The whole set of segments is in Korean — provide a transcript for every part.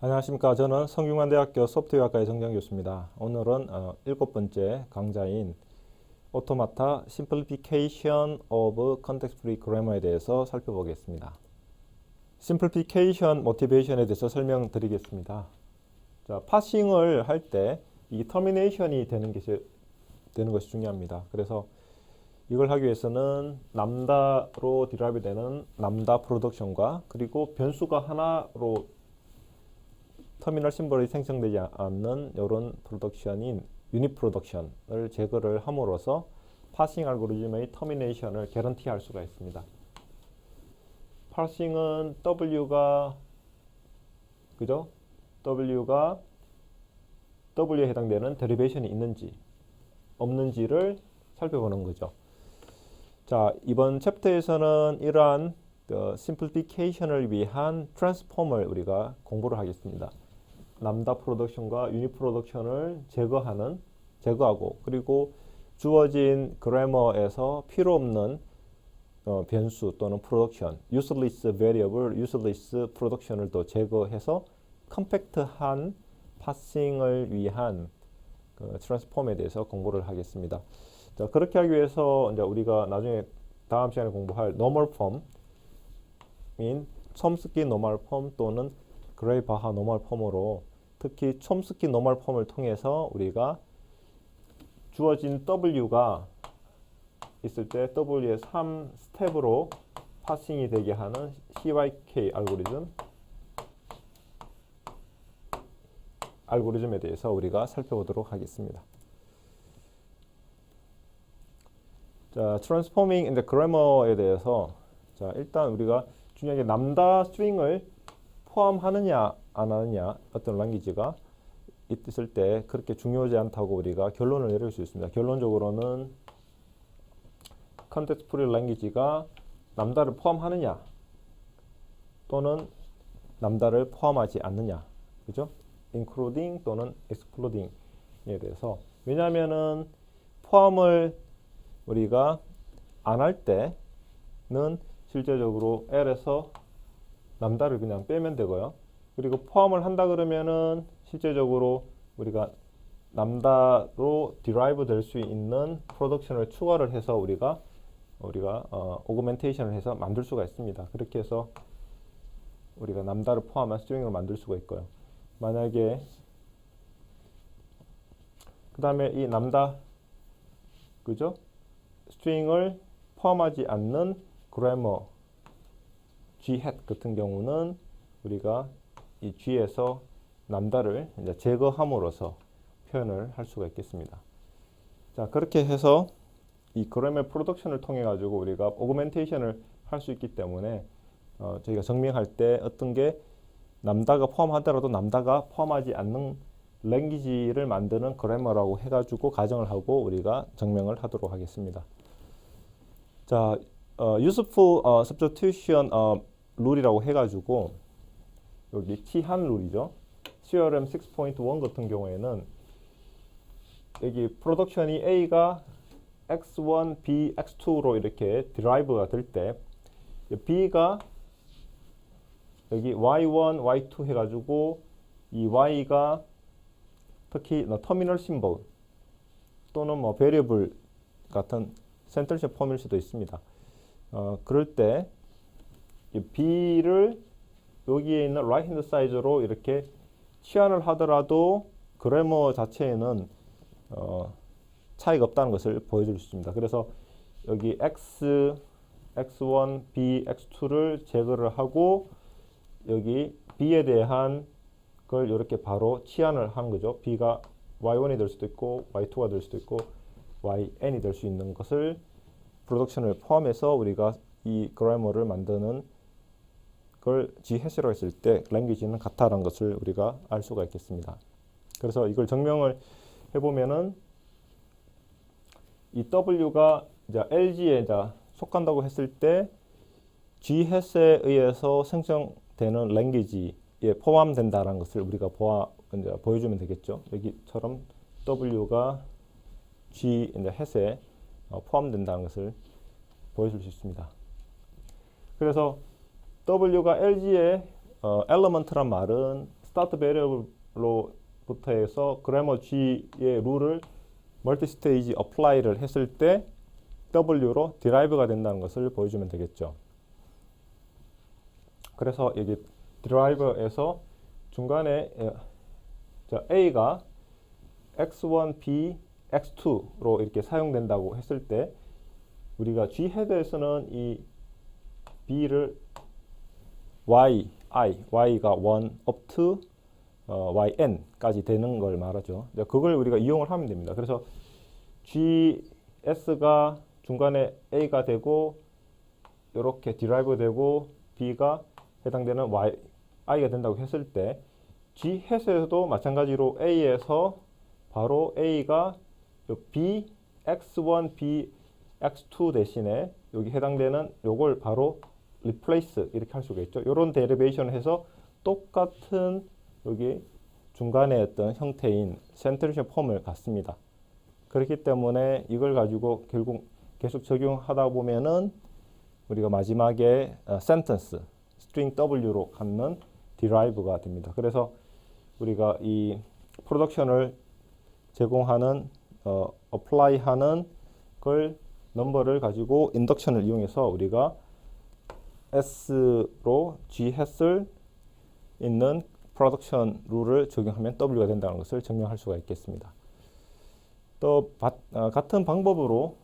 안녕하십니까. 저는 성균관대학교 소프트웨어학과의 정정 교수입니다. 오늘은 7번째 강좌인 오토마타 Simplification of Context-Free Grammar에 대해서 살펴보겠습니다. Simplification Motivation에 대해서 설명드리겠습니다. 자, 파싱을 할 때 이 터미네이션이 되는 것이 중요합니다. 그래서 이걸 하기 위해서는 람다로 디라이브 되는 람다 프로덕션과 그리고 변수가 하나로 터미널 심볼이 생성되지 않는 이런 프로덕션인 유닛 프로덕션을 제거를 함으로써 파싱 알고리즘의 터미네이션을 개런티할 수가 있습니다. 파싱은 W가 W에 해당되는 데리베이션이 있는지 없는지를 살펴보는 거죠. 자, 이번 챕터에서는 이러한 심플리피케이션을 위한 트랜스폼을 우리가 공부를 하겠습니다. 람다 프로덕션과 유닛 프로덕션을 제거하고 그리고 주어진 그래머에서 필요 없는 변수 또는 프로덕션, useless variable, useless production을 또 제거해서 컴팩트한 파싱을 위한 트랜스폼에 대해서 공부를 하겠습니다. 자, 그렇게 하기 위해서 이제 우리가 나중에 다음 시간에 공부할 normal form인 촘스키 normal form 또는 그레이 바하 normal form으로 특히 촘스키 normal form을 통해서 우리가 주어진 W가 있을 때 W의 3스텝으로 파싱이 되게 하는 CYK 알고리즘에 대해서 우리가 살펴보도록 하겠습니다. 자, Transforming in the Grammar에 대해서 자, 일단 우리가 중요한 게 람다 스트링을 포함하느냐 안 하느냐 어떤 랭귀지가 있을 때 그렇게 중요하지 않다고 우리가 결론을 내릴 수 있습니다. 결론적으로는 컨텍스트 프리 랭귀지가 람다를 포함하느냐 또는 람다를 포함하지 않느냐, 그죠? including 또는 excluding에 대해서 왜냐하면은 포함을 우리가 안 할 때는 실제적으로 L에서 람다를 그냥 빼면 되고요. 그리고 포함을 한다 그러면은 실제적으로 우리가 람다로 디라이브 될 수 있는 프로덕션을 추가를 해서 우리가 오그멘테이션을 해서 만들 수가 있습니다. 그렇게 해서 우리가 람다를 포함한 스트링을 만들 수가 있고요. 만약에 그 다음에 이 람다 그죠? 스트링을 포함하지 않는 그래머 G hat 같은 경우는 우리가 이 G에서 람다를 이제 제거함으로써 표현을 할 수가 있겠습니다. 자, 그렇게 해서 이 그래머 프로덕션을 통해 가지고 우리가 오그멘테이션을 할 수 있기 때문에 저희가 증명할 때 어떤 게 람다가 포함하더라도 람다가 포함하지 않는 랭귀지를 만드는 그래머라고 해가지고 가정을 하고 우리가 증명을 하도록 하겠습니다. 자, useful substitution 룰이라고 해가지고 여기 T1 룰이죠. CRM 6.1 같은 경우에는 여기 프로덕션이 A가 X1, B, X2로 이렇게 드라이브가 될 때 B가 여기 Y1, Y2 해가지고 이 Y가 특히 터미널 심볼 또는 뭐 베리어블 같은 센트럴 폼일 수도 있습니다. 그럴 때 이 B를 여기에 있는 right hand side로 이렇게 치환을 하더라도 그래머 자체에는 차이가 없다는 것을 보여줄 수 있습니다. 그래서 여기 X, X1, B, X2를 제거를 하고 여기 B에 대한 걸 이렇게 바로 치환을 한 거죠. B가 Y1이 될 수도 있고 Y2가 될 수도 있고 YN이 될 수 있는 것을 프로덕션을 포함해서 우리가 이 그래머를 만드는 걸 G 해시로 했을 때 랭귀지는 같다라는 것을 우리가 알 수가 있겠습니다. 그래서 이걸 증명을 해보면은 이 W가 이제 LG에 이제 속한다고 했을 때 G 해시에 의해서 생성되는 랭귀지에 포함된다라는 것을 우리가 이제 보여주면 되겠죠. 여기처럼 W가 G 이제 해시에 포함된다는 것을 보여줄 수 있습니다. 그래서 W가 LG의 element란 말은 스타트 베리어블로부터 해서 그래머 G의 룰을 멀티 스테이지 어플라이를 했을 때 W로 derive가 된다는 것을 보여주면 되겠죠. 그래서 여기 derive에서 중간에 A가 x1, b, x2로 이렇게 사용된다고 했을 때 우리가 G 헤드에서는 이 B를 Y가 1 up to YN까지 되는 걸 말하죠. 그걸 우리가 이용을 하면 됩니다. 그래서 GS가 중간에 A가 되고 이렇게 derive 되고 B가 해당되는 I가 된다고 했을 때 G 햇에서도 마찬가지로 A에서 바로 A가 B, X1, B, X2 대신에 여기 해당되는 요걸 바로 replace 이렇게 할 수가 있죠. 이런 데리베이션을 해서 똑같은 여기 중간에 어떤 형태인 센트리션 폼을 갖습니다. 그렇기 때문에 이걸 가지고 결국 계속 적용하다 보면은 우리가 마지막에 sentence, string W로 갖는 derive가 됩니다. 그래서 우리가 이 프로덕션을 제공하는 apply하는 걸 넘버를 가지고 인덕션을 이용해서 우리가 S로 G 햇을 있는 프로덕션 룰을 적용하면 W가 된다는 것을 증명할 수가 있겠습니다. 또 같은 방법으로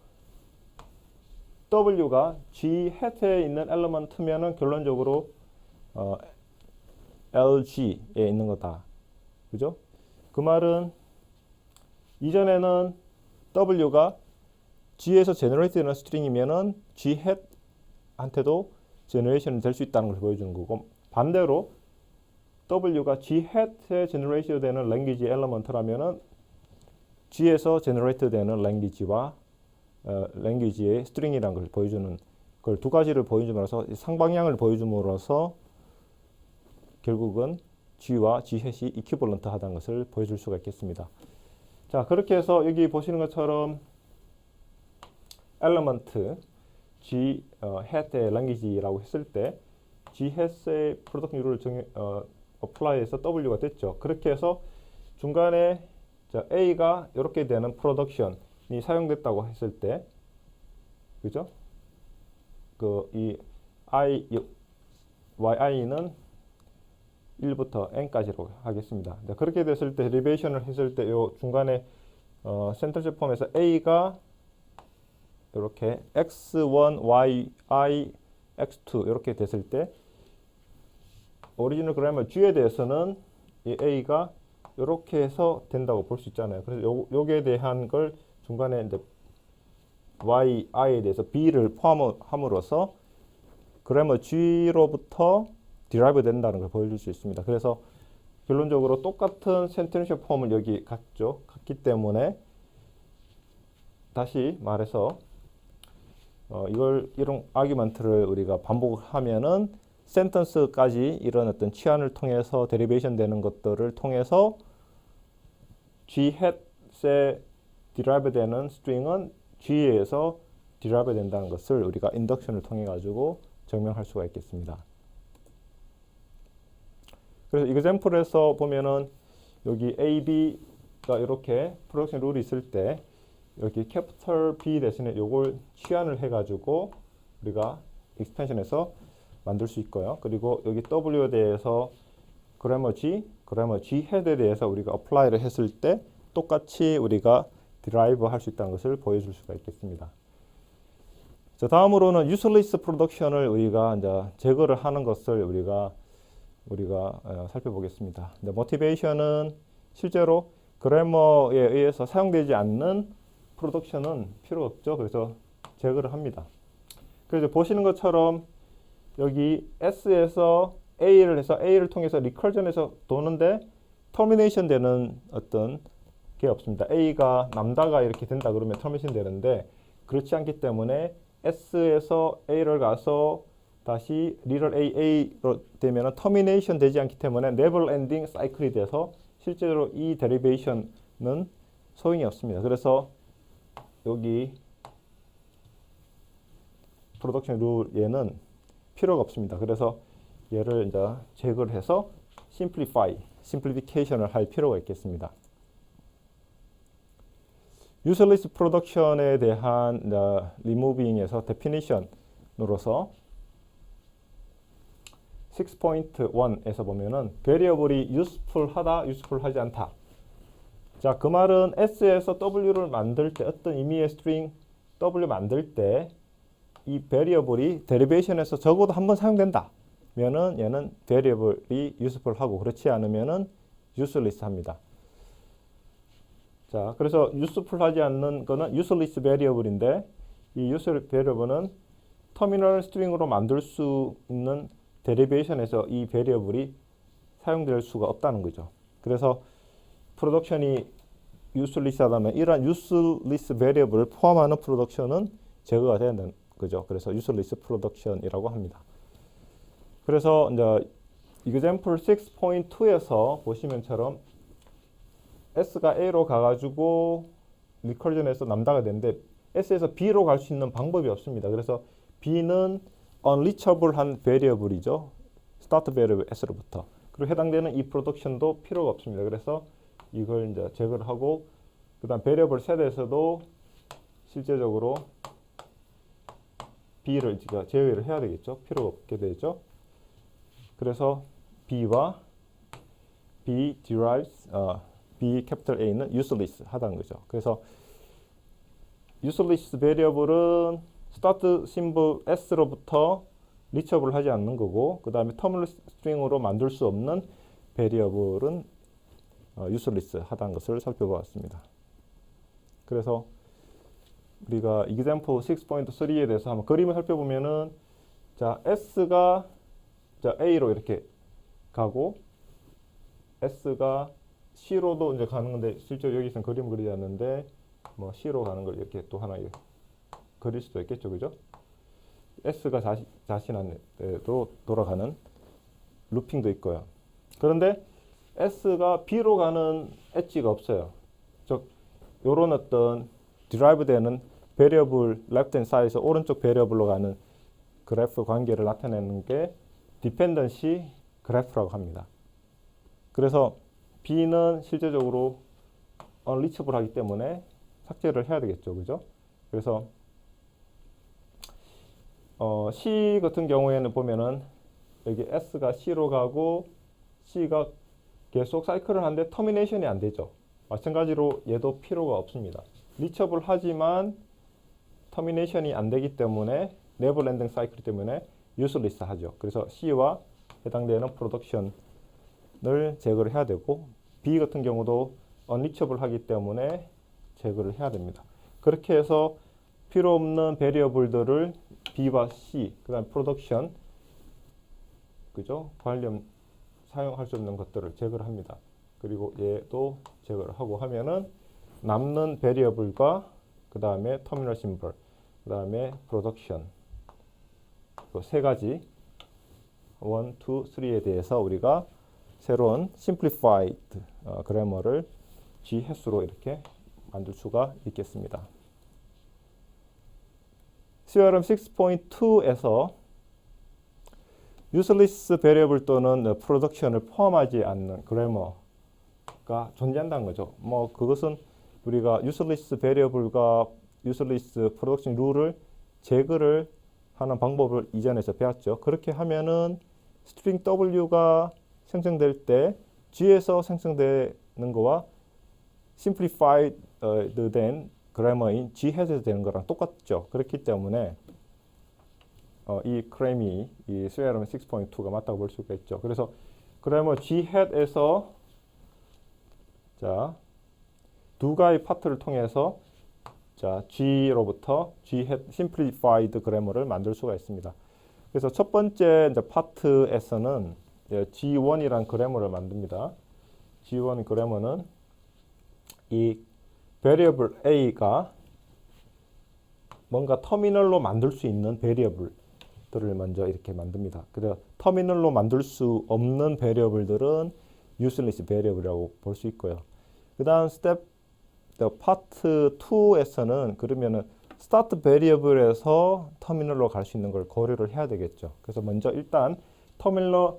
W가 G 햇에 있는 엘리먼트면은 결론적으로 LG에 있는 거다. 그죠? 그 말은 이전에는 W가 G에서 제너레이트 되는 스트링이면은 G 햇한테도 제너레이션이 될 수 있다는 걸 보여주는 거고, 반대로 W가 G 햇에 제너레이트 되는 랭귀지 엘리먼트라면은 G에서 제너레이트 되는 랭귀지와 랭귀지의 스트링이라는 걸 보여주는 걸 두 가지를 보여줌으로써 상방향을 보여줌으로써 결국은 G와 G 햇이 이퀴벌런트 하다는 것을 보여줄 수가 있겠습니다. 자, 그렇게 해서 여기 보시는 것처럼 엘리먼트 G 햇의 랭귀지라고 했을 때 G 햇의 프로덕트 룰을 어플라이해서 W가 됐죠. 그렇게 해서 중간에 A가 이렇게 되는 프로덕션이 사용됐다고 했을 때, 그죠? 이 YI는 1부터 n까지로 하겠습니다. 그렇게 됐을 때 데리베이션을 했을 때 요 중간에 센터시 폼에서 A가 이렇게 x1, yi, x2 이렇게 됐을 때 오리지널 그래머 G에 대해서는 이 A가 이렇게 해서 된다고 볼 수 있잖아요. 그래서 요게 대한 걸 중간에 이제 yi에 대해서 b를 포함함으로써 그래머 G로부터 derive 된다는 걸 보여줄 수 있습니다. 그래서 결론적으로 똑같은 센텐셜 폼을 여기 갖기 때문에 다시 말해서 이런 아규먼트를 우리가 반복하면은 센텐스까지 이런 어떤 치환을 통해서 데리베이션 되는 것들을 통해서 G 햇에 derive 되는 스트링은 G에서 derive 된다는 것을 우리가 인덕션을 통해 가지고 증명할 수가 있겠습니다. 그래서 example에서 보면은 여기 A, B가 이렇게 프로덕션 룰이 있을 때 여기 캐피털 B 대신에 요걸 치환을 해가지고 우리가 익스펜션에서 만들 수 있고요. 그리고 여기 W에 대해서 그래머 G 헤드에 대해서 우리가 어플라이를 했을 때 똑같이 우리가 derive 할 수 있다는 것을 보여줄 수가 있겠습니다. 자, 다음으로는 useless production을 우리가 이제 제거를 하는 것을 우리가 살펴보겠습니다. 모티베이션은 실제로 그래머에 의해서 사용되지 않는 프로덕션은 필요 없죠. 그래서 제거를 합니다. 그래서 보시는 것처럼 여기 S에서 A를 해서 A를 통해서 리커전에서 도는데 터미네이션 되는 어떤 게 없습니다. A가 람다가 이렇게 된다 그러면 터미네이션 되는데 그렇지 않기 때문에 S에서 A를 가서 다시 리럴 A로 되면 터미네이션 되지 않기 때문에 네버 엔딩 사이클이 돼서 실제로 이 데리베이션은 소용이 없습니다. 그래서 여기 프로덕션 룰 얘는 필요가 없습니다. 그래서 얘를 이제 제거를 해서 simplify 심플리피케이션을 할 필요가 있겠습니다. useless production에 대한 removing에서 definition으로서 6.1에서 보면은 variable이 useful하다, useful하지 않다. 자, 그 말은 S에서 W를 만들 때 어떤 의미의 string W 만들 때 이 variable이 derivation에서 적어도 한번 사용된다. 면은 얘는 variable이 useful하고 그렇지 않으면은 useless 합니다. 자, 그래서 useful하지 않는 거는 useless variable인데 이 useless variable은 터미널 스트링으로 만들 수 있는 derivation에서 이 variable이 사용될 수가 없다는 거죠. 그래서 프로덕션이 useless하다면 이러한 useless variable을 포함하는 프로덕션은 제거가 된다는 거죠. 그래서 useless production이라고 합니다. 그래서 이제 example 6.2에서 보시면처럼 S가 A로 가가지고 리커전에서 남다가 되는데 S에서 B로 갈 수 있는 방법이 없습니다. 그래서 B는 unreachable한 variable이죠. start variable S로부터. 그리고 해당되는 이 production도 필요가 없습니다. 그래서 이걸 이제 제거를 하고 그다음 variable set에서도 실제적으로 B를 제외를 해야 되겠죠. 필요가 없게 되죠. 그래서 B와 B derives B capital A는 useless 하다는 거죠. 그래서 useless variable은 start symbol S로부터 reachable 하지 않는 거고 그 다음에 terminal string으로 만들 수 없는 variable은 useless 하다는 것을 살펴보았습니다. 그래서 우리가 example 6.3에 대해서 한번 그림을 살펴보면은 자 S가 자 A로 이렇게 가고 S가 C로도 이제 가는 건데 실제로 여기서는 그림을 그리지 않는데 뭐 C로 가는 걸 이렇게 또 하나 그릴 수도 있겠죠, 그죠? S가 자신한테로 돌아가는 루핑도 있고요. 그런데 S가 B로 가는 엣지가 없어요. 즉, 요런 어떤 derive 되는 variable left hand side에서 오른쪽 variable로 가는 그래프 관계를 나타내는 게 dependency graph라고 합니다. 그래서 B는 실제적으로 unreachable 하기 때문에 삭제를 해야 되겠죠, 그죠? 그래서 C 같은 경우에는 보면은 여기 S가 C로 가고 C가 계속 사이클을 하는데 터미네이션이 안 되죠. 마찬가지로 얘도 필요가 없습니다. 리처블 하지만 터미네이션이 안 되기 때문에 네버랜딩 사이클 때문에 useless 하죠. 그래서 C와 해당되는 프로덕션을 제거를 해야 되고 B 같은 경우도 unreachable 하기 때문에 제거를 해야 됩니다. 그렇게 해서 필요 없는 베리어블들을 B와 C, 그 다음 프로덕션, 그죠? 관련 사용할 수 없는 것들을 제거를 합니다. 그리고 얘도 제거를 하고 하면은 남는 베리어블과 그 다음에 터미널 심벌, 그 다음에 프로덕션 그 세 가지 1, 2, 3에 대해서 우리가 새로운 simplified 그래머를 G 횟수로 이렇게 만들 수가 있겠습니다. CRM 6.2에서 useless variable 또는 production을 포함하지 않는 그래머가 존재한다는 거죠. 뭐 그것은 우리가 useless variable과 useless production 룰을 제거를 하는 방법을 이전에서 배웠죠. 그렇게 하면은 string W가 생성될 때 G에서 생성되는 거와 simplified 된 그래머인 G head에서 되는 거랑 똑같죠. 그렇기 때문에 이 크레미 이 CRM 6.2가 맞다고 볼 수가 있죠. 그래서 그래머 G head에서 자 두 가지 파트를 통해서 자 G로부터 G head simplified 그래머를 만들 수가 있습니다. 그래서 첫 번째 이제 파트에서는 G1이란 그래머를 만듭니다. G1 그래머는 이 variable A가 뭔가 터미널로 만들 수 있는 variable들을 먼저 이렇게 만듭니다. 그래서 터미널로 만들 수 없는 variable들은 useless variable이라고 볼 수 있고요. 그 다음 스텝 파트 2에서는 그러면은 start variable에서 터미널로 갈 수 있는 걸 고려를 해야 되겠죠. 그래서 먼저 일단 터미널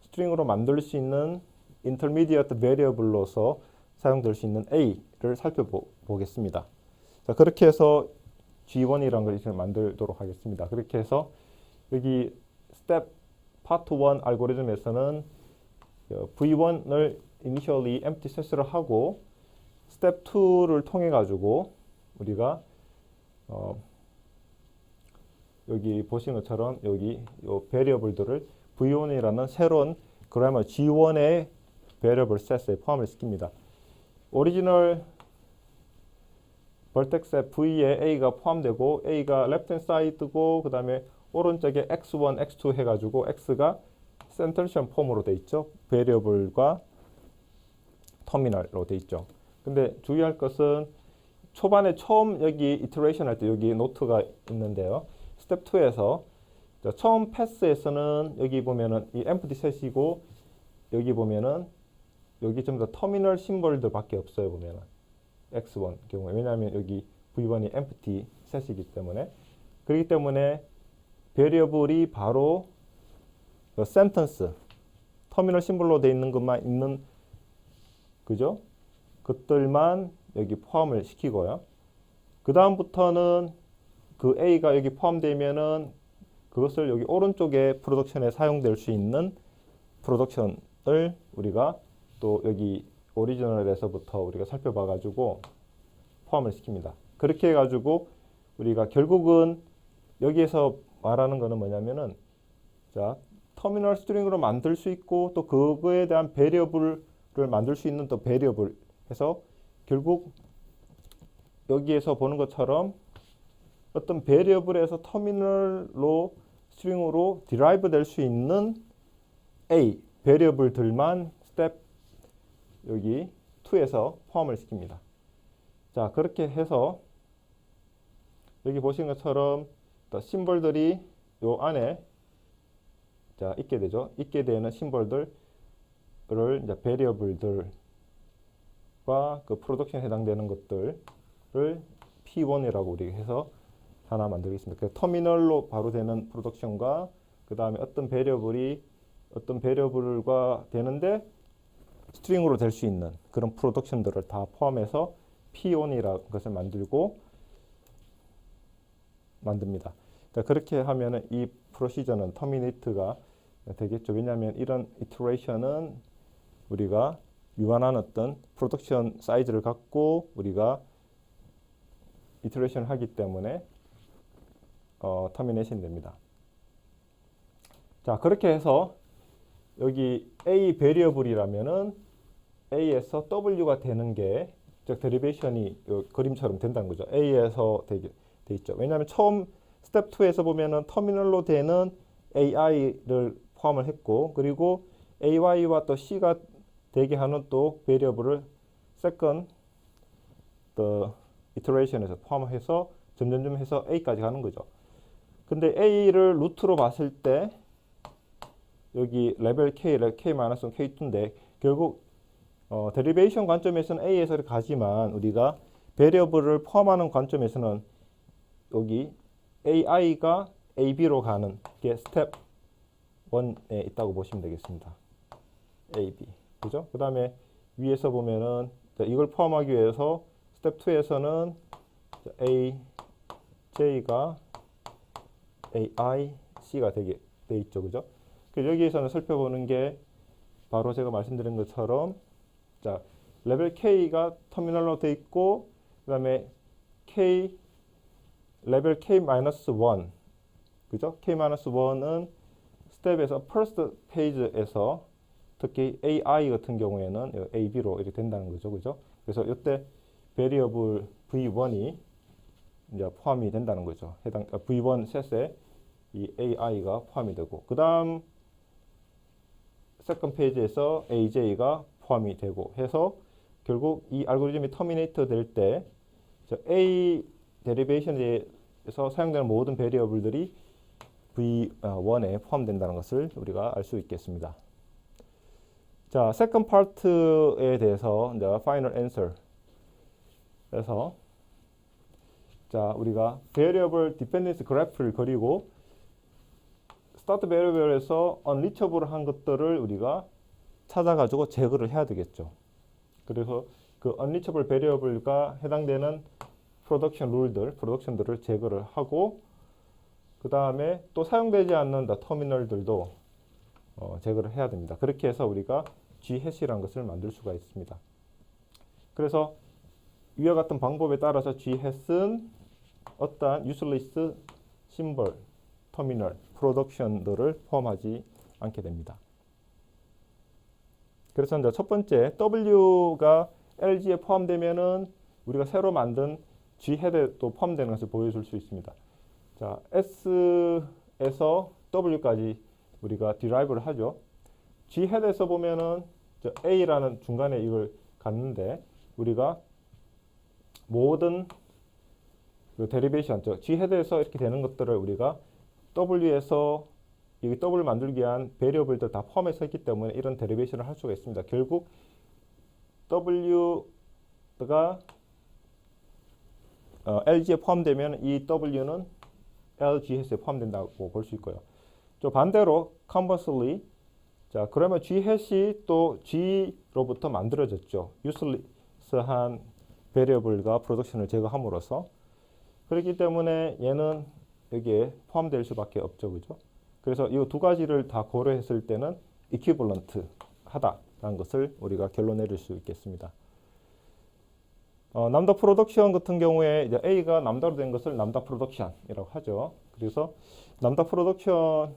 스트링으로 만들 수 있는 intermediate variable로서 사용될 수 있는 A를 살펴보겠습니다. 자, 그렇게 해서 G1이라는 걸 이제 만들도록 하겠습니다. 그렇게 해서 여기 스텝 파트 1 알고리즘에서는 V1을 initially empty set를 하고 스텝 2를 통해 가지고 우리가 여기 보시는 것처럼 여기 요 베리어블들을 V1이라는 새로운 그래머 G1의 베리어블 셋에 포함을 시킵니다. 오리지널 벌텍스 V에 A가 포함되고 A가 left hand side고 그 다음에 오른쪽에 X1, X2 해가지고 X가 센터션 폼으로 돼 있죠. 베리어블과 터미널로 돼 있죠. 근데 주의할 것은 초반에 처음 여기 이터레이션 할 때 여기 노트가 있는데요. 스텝 2에서 처음 패스에서는 여기 보면은 이 empty set이고 여기 보면은 여기 전부 다 터미널 심볼들밖에 없어요. 보면은 X1 경우에 왜냐하면 여기 V1이 empty set이기 때문에 그렇기 때문에 베리어블이 바로 센텐스 터미널 심볼로 되어 있는 것만 있는 그죠? 그것들만 여기 포함을 시키고요. 그 다음부터는 그 A가 여기 포함되면은 그것을 여기 오른쪽에 프로덕션에 사용될 수 있는 프로덕션을 우리가 또 여기 오리지널에서부터 우리가 살펴봐 가지고 포함을 시킵니다. 그렇게 해 가지고 우리가 결국은 여기에서 말하는 거는 뭐냐면은 자, 터미널 스트링으로 만들 수 있고 또 그거에 대한 베리어블을 만들 수 있는 또 베리어블 해서 결국 여기에서 보는 것처럼 어떤 베리어블에서 터미널로 스트링으로 디라이브 될 수 있는 A 베리어블들만 스텝 여기 2에서 포함을 시킵니다. 자, 그렇게 해서 여기 보신 것처럼 심볼들이 요 안에 자, 있게 되죠. 있게 되는 심볼들을 이제 베리어블들과 그 프로덕션에 해당되는 것들을 P1이라고 우리가 해서 하나 만들겠습니다. 그 터미널로 바로 되는 프로덕션과 그 다음에 어떤 베리어블과 되는데 스트링으로 될 수 있는 그런 프로덕션들을 다 포함해서 P1이라는 것을 만듭니다. 자, 그렇게 하면은 이 프로시저는 터미네이트가 되겠죠. 왜냐하면 이런 이터레이션은 우리가 유한한 어떤 프로덕션 사이즈를 갖고 우리가 이터레이션을 하기 때문에 터미네이션 됩니다. 자, 그렇게 해서 여기 A 베리어블이라면은 A에서 W가 되는 게 즉 데리베이션이 그림처럼 된다는 거죠. A에서 돼 있죠. 왜냐하면 처음 스텝 2에서 보면은 터미널로 되는 AI를 포함을 했고 그리고 AY와 또 C가 되게 하는 또 베리어블을 세컨드 이터레이션에서 포함해서 점점점 해서 A까지 가는 거죠. 근데 A를 루트로 봤을 때 여기 레벨 K, K-K2인데 결국 데리베이션 관점에서는 A에서 가지만 우리가 베리어블을 포함하는 관점에서는 여기 AI가 AB로 가는 게 스텝 1에 있다고 보시면 되겠습니다. AB. 그죠? 그 다음에 위에서 보면은 이걸 포함하기 위해서 스텝 2에서는 AJ가 AIC가 되게 돼 있죠. 그죠? 여기에서는 살펴보는 게 바로 제가 말씀드린 것처럼 자, 레벨 K가 터미널로 돼 있고 그다음에 레벨 K-1 그죠? K-1은 스텝에서 first page에서 특히 AI 같은 경우에는 AB로 이렇게 된다는 거죠. 그죠? 그래서 이때 베리어블 V1이 이제 포함이 된다는 거죠. 해당 V1 셋에 이 AI가 포함이 되고 그다음 세컨드 페이지에서 AJ가 포함이 되고 해서 결국 이 알고리즘이 터미네이터 될 때 A 데리베이션에서 사용되는 모든 베리어블들이 V1에 포함된다는 것을 우리가 알 수 있겠습니다. 자, 세컨드 파트에 대해서 이제 파이널 앤서 그래서 자, 우리가 베리어블 디펜던스 그래프를 그리고 스타트 베리어블에서 언리처블한 것들을 우리가 찾아가지고 제거를 해야 되겠죠. 그래서 그 unreachable variable가 해당되는 프로덕션 룰들, 프로덕션들을 제거를 하고 그 다음에 또 사용되지 않는 터미널들도 제거를 해야 됩니다. 그렇게 해서 우리가 G-hash라는 것을 만들 수가 있습니다. 그래서 위와 같은 방법에 따라서 G-hash는 어떠한 useless 심벌, 터미널, 프로덕션들을 포함하지 않게 됩니다. 그래서 이제 첫 번째 W가 LG에 포함되면은 우리가 새로 만든 G-head에도 포함되는 것을 보여줄 수 있습니다. 자, S에서 W까지 우리가 derive를 하죠. G-head에서 보면은 A라는 중간에 이걸 갖는데 우리가 모든 그 데리베이션, G-head에서 이렇게 되는 것들을 우리가 W에서 이 W 만들기 위한 베리어블들 다 포함해서 했기 때문에 이런 데리베이션을 할 수가 있습니다. 결국 W가 LG에 포함되면 이 W는 LGHas에 포함된다고 볼 수 있고요. 또 반대로 conversely, 자 그러면 G-hash이 또 G로부터 만들어졌죠. useless한 베리어블과 프로덕션을 제거함으로써. 그렇기 때문에 얘는 여기에 포함될 수밖에 없죠, 그죠? 그래서 이 두 가지를 다 고려했을 때는 equivalent 하다라는 것을 우리가 결론 내릴 수 있겠습니다. 남다 프로덕션 같은 경우에 이제 A가 남다로 된 것을 남다 프로덕션이라고 하죠. 그래서 남다 프로덕션이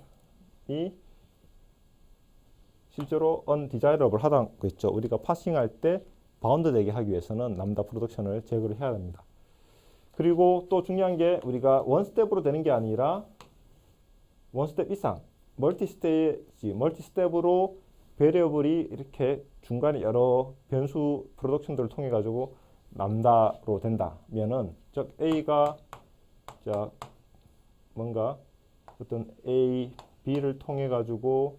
실제로 undesirable 하다고 했죠. 우리가 파싱할 때 바운드 되게 하기 위해서는 남다 프로덕션을 제거를 해야 됩니다. 그리고 또 중요한 게 우리가 원 스텝으로 되는 게 아니라 원 스텝 이상 멀티 스텝으로 베리어블이 이렇게 중간에 여러 변수 프로덕션들을 통해 가지고 남다로 된다면은 즉 A가 자 뭔가 어떤 A, B를 통해 가지고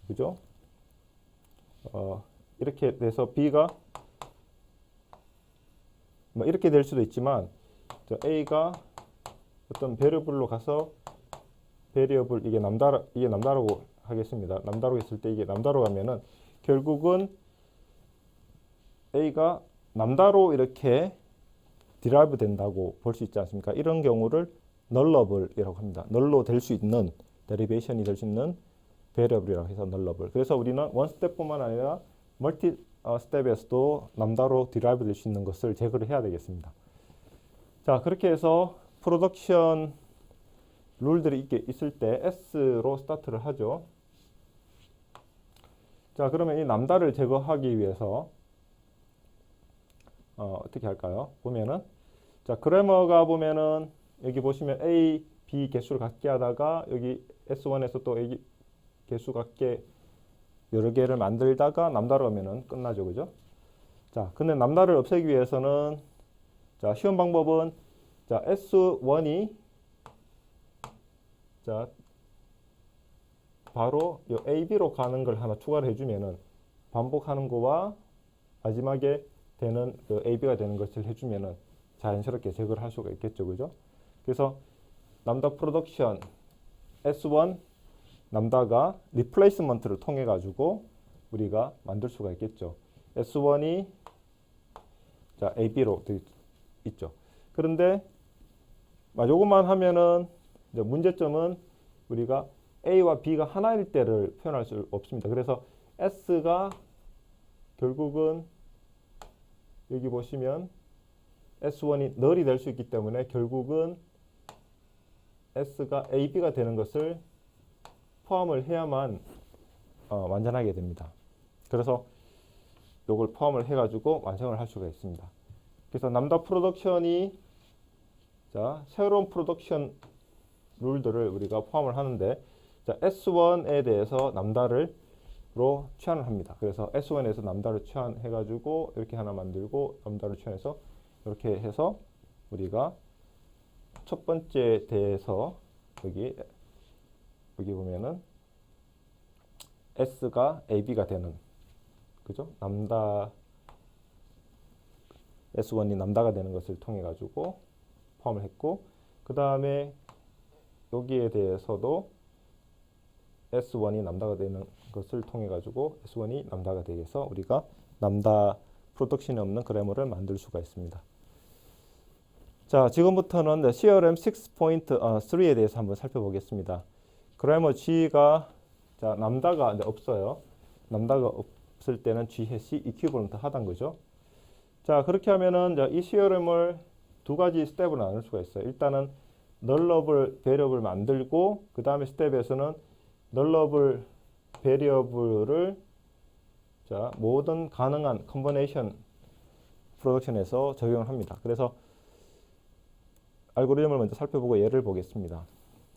그죠? 이렇게 돼서 B가 뭐 이렇게 될 수도 있지만 A가 어떤 베리어블로 가서 베리어블 이게 남다라고 하겠습니다. 남다로 했을 때 이게 남다로 가면은 결국은 A가 남다로 이렇게 derive 된다고 볼 수 있지 않습니까? 이런 경우를 nullable이라고 합니다. 널로 될 수 있는 데리베이션이 될 수 있는 베리어블이라고 해서 nullable. 그래서 우리는 원 스텝뿐만 아니라 멀티 스텝에서도 남다로 derive 될 수 있는 것을 제거를 해야 되겠습니다. 자, 그렇게 해서 프로덕션 룰들이 있을 때 S로 스타트를 하죠. 자, 그러면 이 남다를 제거하기 위해서 어떻게 할까요? 보면은 자, 그래머가 보면은 여기 보시면 A, B 개수를 갖게 하다가 여기 S1에서 또 A 개수 갖게 여러 개를 만들다가 남다로 하면은 끝나죠. 그죠? 자, 근데 남다를 없애기 위해서는 자, 쉬운 방법은 자, S1이 자, 바로 이 AB로 가는 걸 하나 추가를 해주면은 반복하는 거와 마지막에 되는 그 AB가 되는 것을 해주면은 자연스럽게 제거를 할 수가 있겠죠, 그죠? 그래서 남다 프로덕션 S1 남다가 리플레이스먼트를 통해 가지고 우리가 만들 수가 있겠죠. S1이 자 AB로 되어 있죠. 그런데 요것만 하면은 이제 문제점은 우리가 A와 B가 하나일 때를 표현할 수 없습니다. 그래서 S가 결국은 여기 보시면 S1이 null이 될 수 있기 때문에 결국은 S가 AB가 되는 것을 포함을 해야만 완전하게 됩니다. 그래서 이걸 포함을 해가지고 완성을 할 수가 있습니다. 그래서 남다 프로덕션이 자 새로운 프로덕션 룰들을 우리가 포함을 하는데 자 S1에 대해서 남다를 로 취한을 합니다. 그래서 S1에서 남다를 취한해가지고 이렇게 하나 만들고 남다를 취한해서 이렇게 해서 우리가 첫 번째 대에서 여기 보면은 S가 AB가 되는 그죠? 남다 S1이 남다가 되는 것을 통해 가지고 포함을 했고 그 다음에 여기에 대해서도 S1이 남다가 되는 것을 통해 가지고 S1이 남다가 되게 해서 우리가 남다 프로덕션이 없는 그래머를 만들 수가 있습니다. 자, 지금부터는 CRM 6.3에 대해서 한번 살펴보겠습니다. 그래머 G가 자, 남다가 이제 없어요. 남다가 없을 때는 G 햇이 이퀴벌런트 하단 거죠. 자, 그렇게 하면은 이 CRM을 두 가지 스텝으로 나눌 수가 있어요. 일단은 널러블 베리어블 만들고 그 다음에 스텝에서는 널러블 베리어블을 자, 모든 가능한 컨버네이션 프로덕션에서 적용을 합니다. 그래서 알고리즘을 먼저 살펴보고 예를 보겠습니다.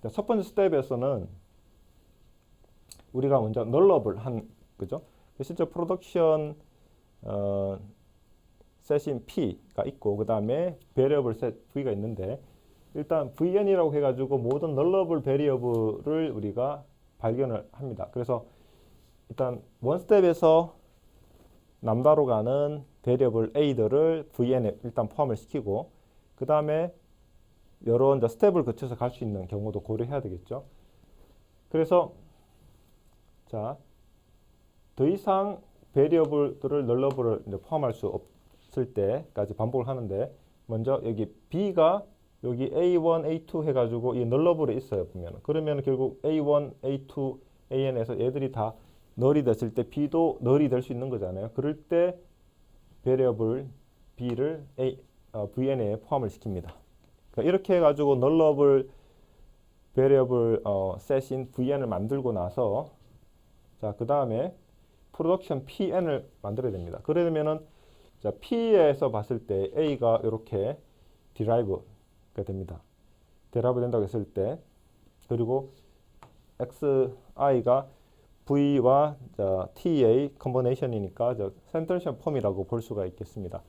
자, 첫 번째 스텝에서는 우리가 먼저 널러블 한 그죠? 실제 프로덕션 셋인 P가 있고 그 다음에 베리어블 셋 V가 있는데 일단 VN이라고 해가지고 모든 널러블 베리어블을 우리가 발견을 합니다. 그래서 일단 원 스텝에서 남다로 가는 베리어블 A들을 VN에 일단 포함을 시키고 그 다음에 여러 이제 스텝을 거쳐서 갈 수 있는 경우도 고려해야 되겠죠. 그래서 자, 더 이상 베리어블들을 널러블을 이제 포함할 수 없을 때까지 반복을 하는데 먼저 여기 B가 여기 A1, A2 해가지고 이 널러블에 있어요 보면. 그러면 결국 A1, A2, AN에서 얘들이 다 널이 됐을 때 B도 널이 될 수 있는 거잖아요. 그럴 때 베리어블 B를 VN에 포함을 시킵니다. 그러니까 이렇게 해가지고 널러블 베리어블 셋인 VN을 만들고 나서 자, 그 다음에 프로덕션 PN을 만들어야 됩니다. 그러면은 자, P에서 봤을 때 A가 이렇게 derive가 됩니다. derive 된다고 했을 때 그리고 XI가 V와 자, T의 컨버네이션이니까 센트럴 폼이라고 볼 수가 있겠습니다.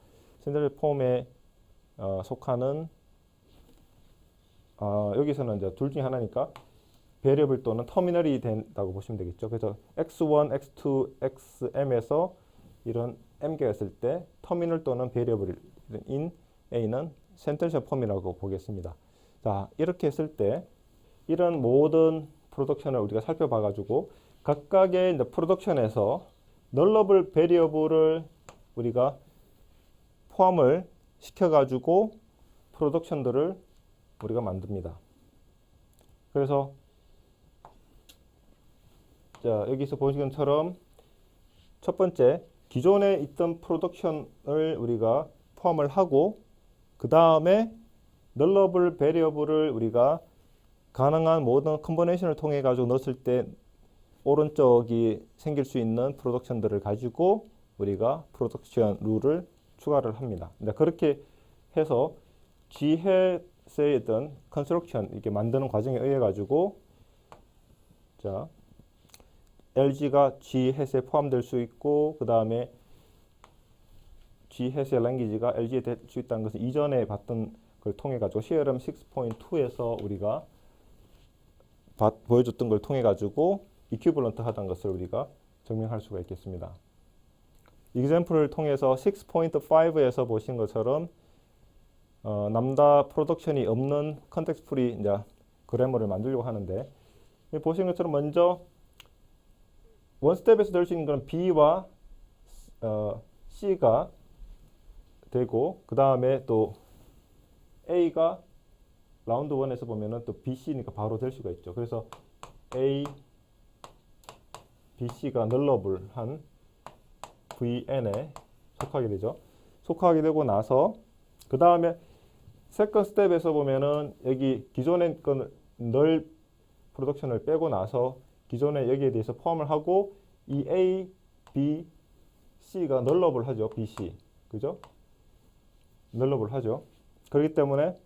센트럴 폼에 속하는 여기서는 이제 둘 중에 하나니까 베리어블 또는 터미널이 된다고 보시면 되겠죠. 그래서 x1, x2, xm에서 이런 m개가 있을 때 터미널 또는 베리어블인 a는 센트럴 폼이라고 보겠습니다. 자, 이렇게 했을 때 이런 모든 프로덕션을 우리가 살펴봐 가지고 각각의 이제 프로덕션에서 널러블 베리어블을 우리가 포함을 시켜 가지고 프로덕션들을 우리가 만듭니다. 그래서 자, 여기서 보시는 것처럼 첫 번째 기존에 있던 프로덕션을 우리가 포함을 하고 그 다음에 널러블 베리어블을 우리가 가능한 모든 컨버네이션을 통해 가지고 넣었을 때 오른쪽이 생길 수 있는 프로덕션들을 가지고 우리가 프로덕션 룰을 추가를 합니다. 그렇게 해서 G햇의 어떤 컨스트럭션 이렇게 만드는 과정에 의해 가지고 자, LG가 G햇에 포함될 수 있고 그 다음에 G햇의 랭귀지가 LG에 될 수 있다는 것은 이전에 봤던 걸 통해 가지고 CRM 6.2에서 우리가 보여줬던 걸 통해 가지고 이퀴벌런트 하다는 것을 우리가 증명할 수가 있겠습니다. example을 통해서 6.5에서 보신 것처럼 남다 프로덕션이 없는 컨텍스트 프리 이제 그래머를 만들려고 하는데 보신 것처럼 먼저 원 스텝에서 될 수 있는 건 B와 C가 되고 그 다음에 또 A가 라운드 1에서 보면은 또 BC니까 바로 될 수가 있죠. 그래서 A, BC가 널러블한 VN에 속하게 되죠. 속하게 되고 나서 그 다음에 세컨 스텝에서 보면은 여기 기존의 널 프로덕션을 빼고 나서 기존에 여기에 대해서 포함을 하고 이 A, B, C가 널러블 하죠. BC. 그죠? 널러블 하죠. 그렇기 때문에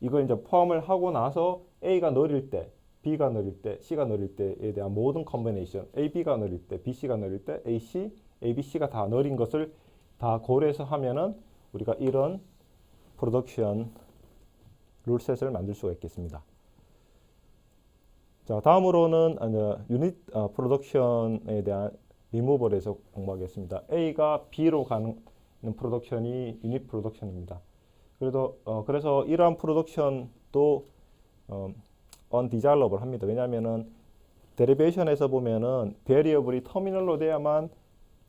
이걸 이제 포함을 하고 나서 A가 널일 때, B가 널일 때, C가 널일 때에 대한 모든 컨비네이션, A, B가 널일 때, B, C가 널일 때, A, C, A, B, C가 다 널인 것을 다 고려해서 하면은 우리가 이런 프로덕션 룰셋을 만들 수가 있겠습니다. 자, 다음으로는 유닛 프로덕션에 대한 리무벌에서 공부하겠습니다. A가 B로 가는 프로덕션이 유닛 프로덕션입니다. 그래서 이러한 프로덕션도 undesirable 합니다. 왜냐하면은 데리베이션에서 보면은 베리어블이 터미널로 돼야만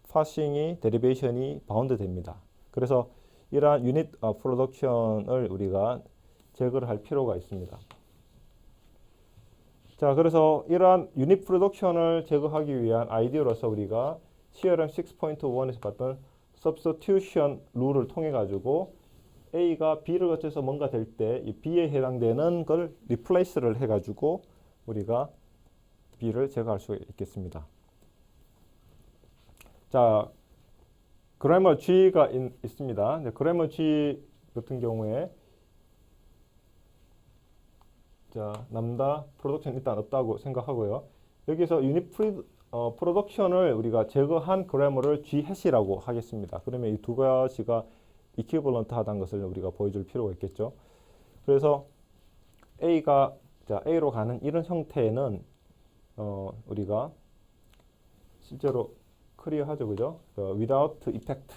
파싱이 데리베이션이 바운드 됩니다. 그래서 이러한 유닛 프로덕션을 우리가 제거를 할 필요가 있습니다. 자, 그래서 이러한 유닛 프로덕션을 제거하기 위한 아이디어로서 우리가 CRM 6.1에서 봤던 substitution 룰을 통해 가지고 A가 B를 거쳐서 뭔가 될 때 이 B에 해당되는 걸 replace를 해 가지고 우리가 B를 제거할 수 있겠습니다. 자, 그래머 G가 있습니다. 그래머 G 같은 경우에 자, 남다 프로덕션 일단 없다고 생각하고요. 여기서 유닛 프로덕션을 우리가 제거한 그래머를 G 해시라고 하겠습니다. 그러면 이 두 가지가 이퀴벌런트하다는 것을 우리가 보여줄 필요가 있겠죠. 그래서 A가 자, A로 가는 이런 형태는 우리가 실제로 클리어하죠, 그죠? without effect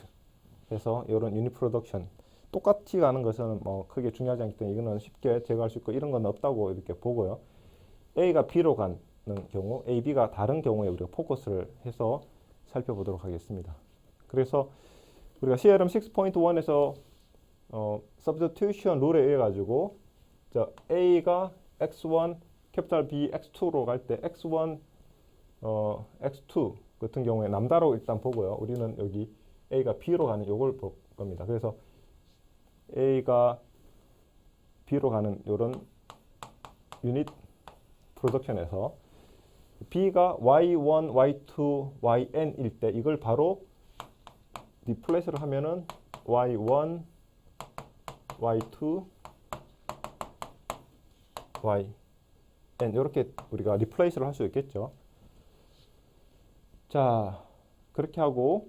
해서 이런 유닛 프로덕션 똑같이 가는 것은 뭐 크게 중요하지 않기 때문에 이거는 쉽게 제거할 수 있고 이런 건 없다고 이렇게 보고요. A가 B로 가는 경우, A, B가 다른 경우에 우리가 포커스를 해서 살펴보도록 하겠습니다. 그래서 우리가 CRM 6.1에서 substitution 룰에 의해 가지고 A가 x1, 캐피탈 B, x2로 갈 때 x1, x2 같은 경우에 남다로 일단 보고요. 우리는 여기 A가 B로 가는 요걸 볼 겁니다. 그래서 A가 B로 가는 요런 유닛 프로덕션에서 B가 Y1, Y2, YN일 때 이걸 바로 리플레이스를 하면은 Y1, Y2, YN 이렇게 우리가 리플레이스를 할 수 있겠죠. 자, 그렇게 하고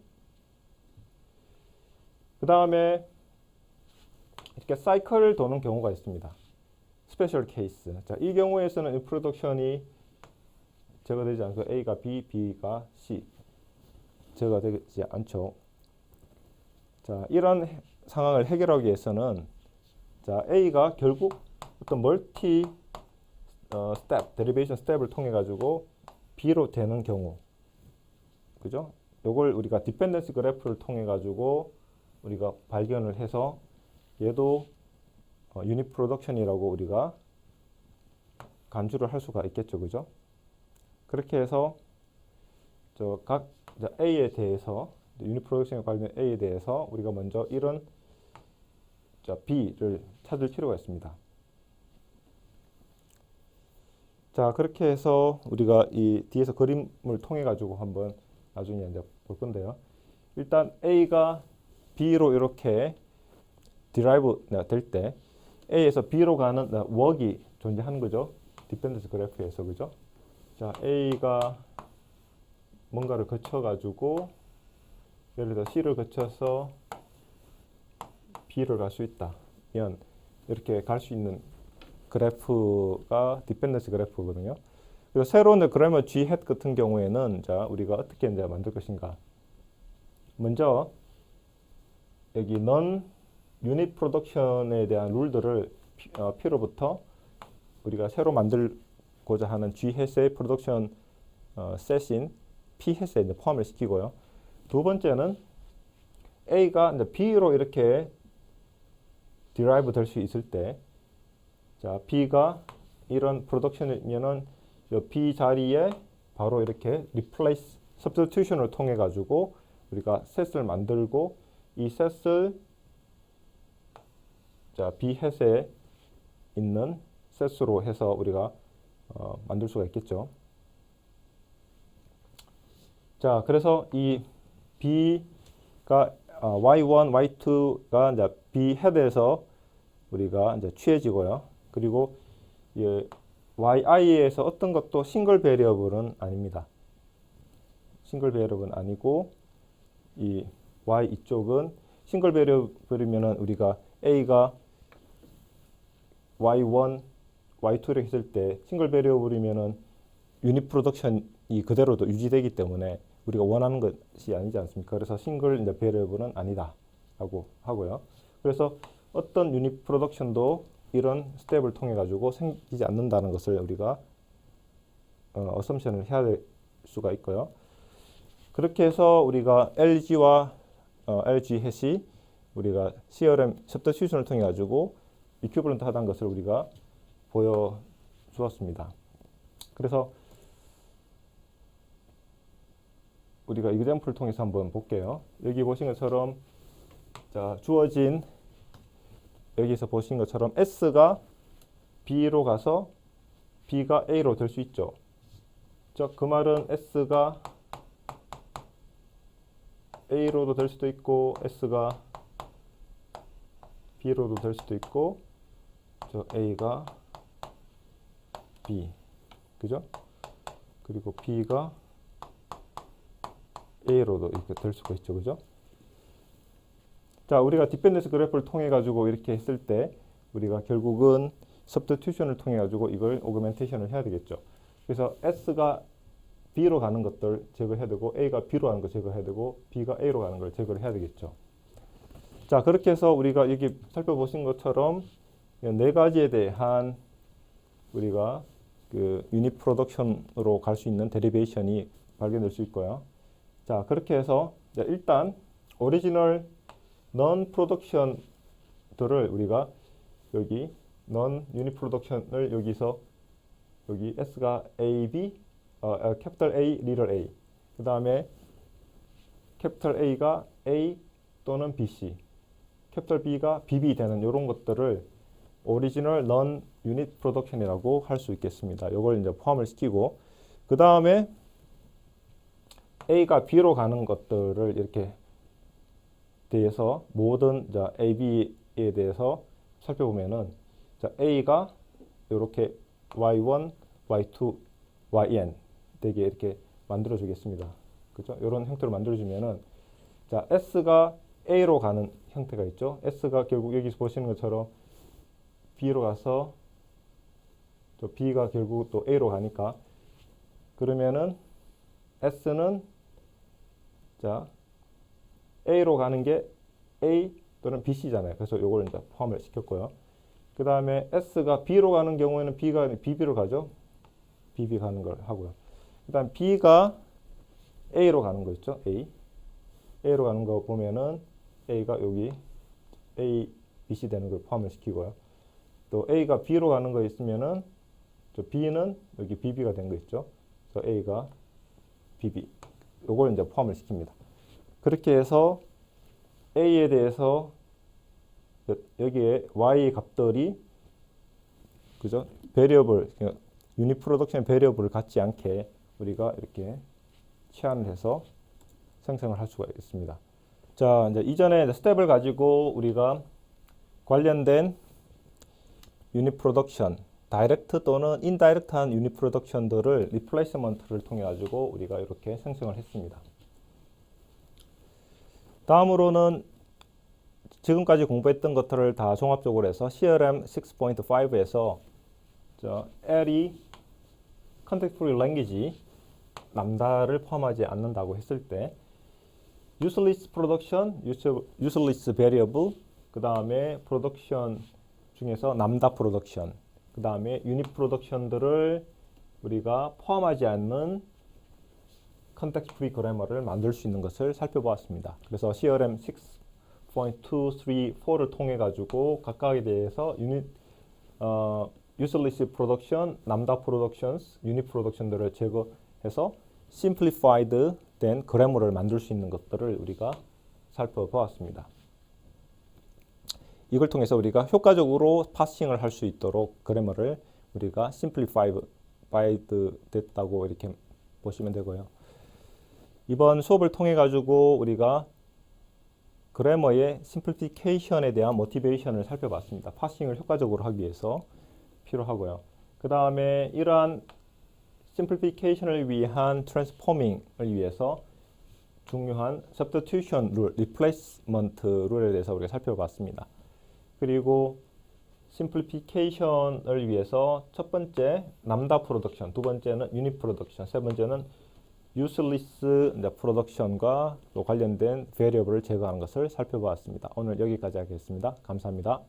그 다음에 이렇게 사이클을 도는 경우가 있습니다. 스페셜 케이스. 자, 이 경우에서는 이 프로덕션이 제거되지 않고 A가 B, B가 C 제거되지 않죠. 자, 이런 상황을 해결하기 위해서는 자, A가 결국 어떤 멀티 스텝, 데리베이션 스텝을 통해 가지고 B로 되는 경우, 그죠? 요걸 우리가 디펜던시 그래프를 통해 가지고 우리가 발견을 해서 얘도 유닛 프로덕션이라고 우리가 간주를 할 수가 있겠죠, 그죠? 그렇게 해서 각 A에 대해서 유닛 프로덕션에 관련된 A에 대해서 우리가 먼저 이런 B를 찾을 필요가 있습니다. 자, 그렇게 해서 우리가 이 뒤에서 그림을 통해 가지고 한번 나중에 이제 볼 건데요. 일단 A가 B로 이렇게 드라이브 될 때 A에서 B로 가는 웍이 존재하는 거죠. 디펜던스 그래프에서, 그죠? 자, A가 뭔가를 거쳐 가지고 예를 들어 C를 거쳐서 B를 갈 수 있다면 이렇게 갈 수 있는 그래프가 디펜던스 그래프거든요. 그리고 새로운 그래머 G 헷 같은 경우에는 자, 우리가 어떻게 이제 만들 것인가? 먼저 여기 non 유닛 프로덕션에 대한 룰들을 P로부터 우리가 새로 만들고자 하는 G 헷의 프로덕션 셋인 P 헷에 이제 포함을 시키고요. 두 번째는 A가 이제 B로 이렇게 derive 될 수 있을 때, 자, B가 이런 프로덕션이면은 이 B 자리에 바로 이렇게 replace, substitution을 통해 가지고 우리가 셋을 만들고 이 셋을 자, B 헷에 있는 셋으로 해서 우리가 만들 수가 있겠죠. 자, 그래서 이 B가 Y1, Y2가 이제 B 헤드에서 우리가 이제 취해지고요. 그리고 이 YI에서 어떤 것도 싱글 베리어블은 아닙니다. 싱글 베리어블은 아니고 이 Y 이쪽은 싱글 베리어블이면은 우리가 A가 Y1, Y2를 했을 때 싱글 베리어블이면은 유닛 프로덕션이 그대로도 유지되기 때문에 우리가 원하는 것이 아니지 않습니까? 그래서 싱글 이제 베리어블은 아니다라고 하고요. 그래서 어떤 유닛 프로덕션도 이런 스텝을 통해 가지고 생기지 않는다는 것을 우리가 어썸션을 해야 될 수가 있고요. 그렇게 해서 우리가 LG와 LG 햇이 우리가 CRM substitution을 통해 가지고 이퀴벌런트 하다는 것을 우리가 보여주었습니다. 그래서 우리가 example를 통해서 한번 볼게요. 여기 보신 것처럼 자, 주어진 여기서 보신 것처럼 S가 B로 가서 B가 A로 될 수 있죠. 그 말은 S가 A로도 될 수도 있고 S가 B로도 될 수도 있고 A가 B, 그죠? 그리고 B가 A로도 이렇게 될 수가 있죠, 그죠? 자, 우리가 디펜던스 그래프를 통해 가지고 이렇게 했을 때 우리가 결국은 substitution을 통해 가지고 이걸 오그멘테이션을 해야 되겠죠. 그래서 S가 B로 가는 것들 제거해야 되고 A가 B로 가는 거 제거해야 되고 B가 A로 가는 걸 제거를 해야 되겠죠. 자, 그렇게 해서 우리가 여기 살펴보신 것처럼 네 가지에 대한 우리가 그 유닛 프로덕션으로 갈 수 있는 데리베이션이 발견될 수 있고요. 자, 그렇게 해서 일단 오리지널 넌 프로덕션들을 우리가 여기 넌 유닛 프로덕션을 여기서 여기 S가 A, B, 캐피털 A, 리틀 A, 그 다음에 캐피털 A가 A 또는 BC, 캐피털 B가 BB 되는 이런 것들을 오리지널 넌 유닛 프로덕션이라고 할 수 있겠습니다. 이걸 이제 포함을 시키고 그 다음에 A가 B로 가는 것들을 이렇게 대해서 모든 A, B에 대해서 살펴보면은 자, A가 이렇게 Y1, Y2, YN 되게 이렇게 만들어 주겠습니다. 그죠? 이런 형태로 만들어 주면은 자, S가 A로 가는 형태가 있죠. S가 결국 여기서 보시는 것처럼 B로 가서 또 B가 결국 또 A로 가니까 그러면은 S는 자, A로 가는 게 A 또는 BC잖아요. 그래서 요걸 이제 포함을 시켰고요. 그 다음에 S가 B로 가는 경우에는 B가 BB로 가죠. BB 가는 걸 하고요. 그 다음 B가 A로 가는 거 있죠. A로 가는 거 보면은 A가 여기 A, BC 되는 걸 포함을 시키고요. 또 A가 B로 가는 거 있으면은 B는 여기 BB가 된 거 있죠. 그래서 A가 BB. 요걸 이제 포함을 시킵니다. 그렇게 해서 A에 대해서 여기에 Y 값들이 그죠? 베리어블, 유닛 프로덕션 베리어블을 갖지 않게 우리가 이렇게 치환을 해서 생성을 할 수가 있습니다. 자, 이제 이전에 스텝을 가지고 우리가 관련된 유닛 프로덕션, 다이렉트 또는 인다이렉트한 유닛 프로덕션들을 리플레이스먼트를 통해 가지고 우리가 이렇게 생성을 했습니다. 다음으로는 지금까지 공부했던 것들을 다 종합적으로 해서 CRM 6.5에서 L이 Context Free Language 람다를 포함하지 않는다고 했을 때 Useless Production, Useless Variable, 그 다음에 Production 중에서 람다 Production, 그 다음에 유닛 프로덕션들을 우리가 포함하지 않는 컨텍스트 프리 그래머를 만들 수 있는 것을 살펴보았습니다. 그래서 CRM 6.2, 3, 4를 통해 가지고 각각에 대해서 useless production, lambda productions, unit production들을 제거해서 simplified 된 그래머를 만들 수 있는 것들을 우리가 살펴보았습니다. 이걸 통해서 우리가 효과적으로 파싱을 할 수 있도록 그래머를 우리가 simplified 됐다고 이렇게 보시면 되고요. 이번 수업을 통해 가지고 우리가 그래머의 심플리피케이션에 대한 모티베이션을 살펴봤습니다. 파싱을 효과적으로 하기 위해서 필요하고요. 그 다음에 이러한 심플리피케이션을 위한 트랜스포밍을 위해서 중요한 substitution 룰, replacement 룰에 대해서 우리가 살펴봤습니다. 그리고 심플리피케이션을 위해서 첫 번째 람다 프로덕션, 두 번째는 유닛 프로덕션, 세 번째는 useless production과 또 관련된 variable을 제거하는 것을 살펴보았습니다. 오늘 여기까지 하겠습니다. 감사합니다.